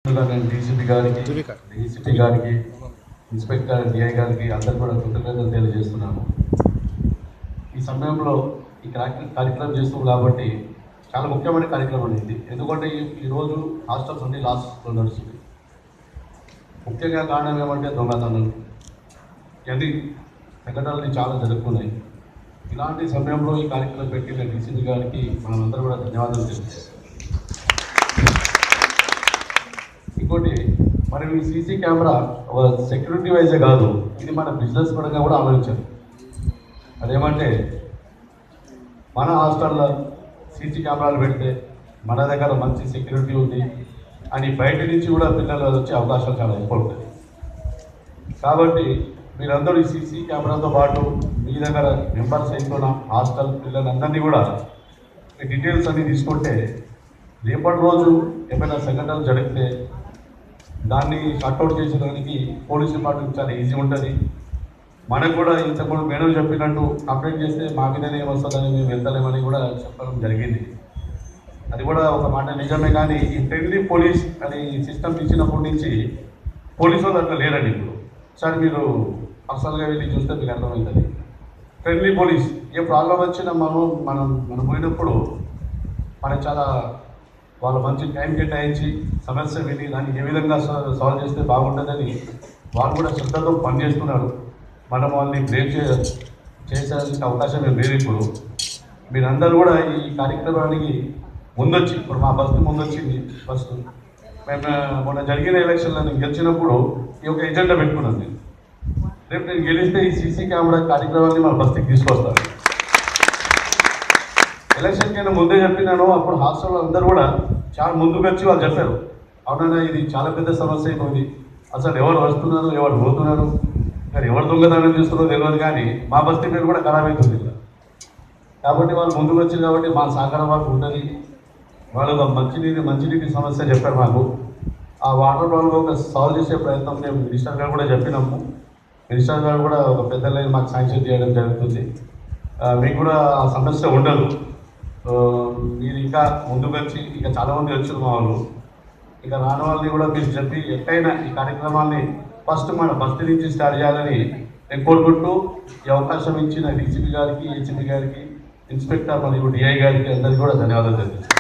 DCP గారికి, DCP గారికి, inspector DI గారికి అందరూ కూడా కృతజ్ఞతలు తెలియజేస్తున్నాను. ఈ సమయంలో ఈ కార్యక్రమం చేస్తున్నాం కాబట్టి చాలా ముఖ్యమైన కార్యక్రమం అనేది. ఎందుకంటే ఈరోజు హాస్టల్స్ అన్ని లాస్ట్లో నడుస్తుంది. ముఖ్యంగా కారణం ఏమంటే దొంగతనాలు ఇవన్నీ సంఘటనలు చాలా జరుగుతున్నాయి. ఇలాంటి సమయంలో ఈ కార్యక్రమం పెట్టిన డీసీపీ గారికి మనమందరూ కూడా ధన్యవాదాలు తెలుపుతాం. ఇంకోటి మనం ఈ సీసీ కెమెరా ఒక సెక్యూరిటీ వైజే కాదు, ఇది మన బిజినెస్ పరంగా కూడా ఆలోచించాలి. అదేమంటే మన హాస్టల్లో సీసీ కెమెరాలు పెడితే మన దగ్గర మంచి సెక్యూరిటీ ఉంది అని బయట నుంచి కూడా పిల్లలు వచ్చే అవకాశం చాలా ఎక్కువ ఉంటుంది. కాబట్టి మీరందరూ ఈ సీసీ కెమెరాతో పాటు మీ దగ్గర మెంబర్స్ అయిపోయిన హాస్టల్ పిల్లలందరినీ కూడా మీ డీటెయిల్స్ అన్నీ తీసుకుంటే రేపటి రోజు ఏమైనా సంఘటనలు జరిగితే దాన్ని షట్అవుట్ చేసేదానికి పోలీస్ డిపార్ట్మెంట్ చాలా ఈజీ ఉంటుంది. మనకు కూడా ఇంతకుముందు మేడం చెప్పినట్టు కంప్లైంట్ చేస్తే మా మీదనే ఏమొస్తుందని మేము వెళ్తలేమని కూడా చెప్పడం జరిగింది. అది కూడా ఒక మాట నిజమే. కానీ ఈ ఫ్రెండ్లీ పోలీస్ అని సిస్టమ్ ఇచ్చినప్పటి నుంచి పోలీసు వాళ్ళు అట్లా లేరండి. ఇప్పుడు ఒకసారి మీరు పర్సనల్గా వెళ్ళి చూస్తే మీకు అర్థమవుతుంది. ఫ్రెండ్లీ పోలీస్ ఏ ప్రాబ్లం వచ్చినా మనం పోయినప్పుడు మనకు చాలా వాళ్ళు మంచి టైం కేటాయించి సమస్య విని దాన్ని ఏ విధంగా సాల్వ్ చేస్తే బాగుంటుందని వాళ్ళు కూడా శ్రద్ధతో పనిచేస్తున్నారు. మనం వాళ్ళని బ్రేక్ చేసేందుకు అవకాశం ఏం లేదు. ఇప్పుడు మీరందరూ కూడా ఈ కార్యక్రమానికి ముందొచ్చి, ఇప్పుడు మా బస్తు ముందొచ్చింది. ఫస్ట్ మేము మొన్న జరిగిన ఎలక్షన్లో నేను గెలిచినప్పుడు ఈ యొక్క ఎజెండా పెట్టుకున్నాను. నేను రేపు నేను గెలిస్తే ఈ సీసీ కెమెరా కార్యక్రమాన్ని మన బస్తీకి తీసుకొస్తాను. ఎలక్షన్ కైనా ముందే చెప్పినాను. అప్పుడు హాస్టల్లో అందరూ కూడా చాలా ముందుకు వచ్చి వాళ్ళు చెప్పారు, అవునన్నా ఇది చాలా పెద్ద సమస్య అయిపోయింది, అసలు ఎవరు వస్తున్నారు ఎవరు పోతున్నారు, కానీ ఎవరు దొంగతనం చేస్తున్నారో తెలియదు, కానీ మా బస్తీ పేరు కూడా ఖరాబ్ అవుతుంది ఇలా. కాబట్టి వాళ్ళు ముందుకు వచ్చింది కాబట్టి మా సహకారం మాకు ఉంటుంది. వాళ్ళు మంచినీటి సమస్య చెప్పారు మాకు. ఆ వాటర్ ప్రాబ్లం ఒక సాల్వ్ చేసే ప్రయత్నం మేము మినిస్టర్ గారు కూడా చెప్పినాము. మినిస్టర్ గారు కూడా ఒక పెద్ద లైన్ మాకు శాంక్షన్ చేయడం జరుగుతుంది. మీకు కూడా ఆ సమస్య ఉండదు. మీరు ఇంకా ముందుకు వచ్చి ఇంకా చాలామంది వచ్చారు మా వాళ్ళు. ఇక రాని వాళ్ళని కూడా మీరు చెప్పి ఎక్కడైనా ఈ కార్యక్రమాన్ని ఫస్ట్ మన బస్తీ నుంచి స్టార్ట్ చేయాలని నేను కోరుకుంటూ ఈ అవకాశం ఇచ్చిన డీసీపీ గారికి, ఏసీపీ గారికి, ఇన్స్పెక్టర్ మరియు డిఐ గారికి అందరికీ కూడా ధన్యవాదాలు తెలుపుతున్నాను.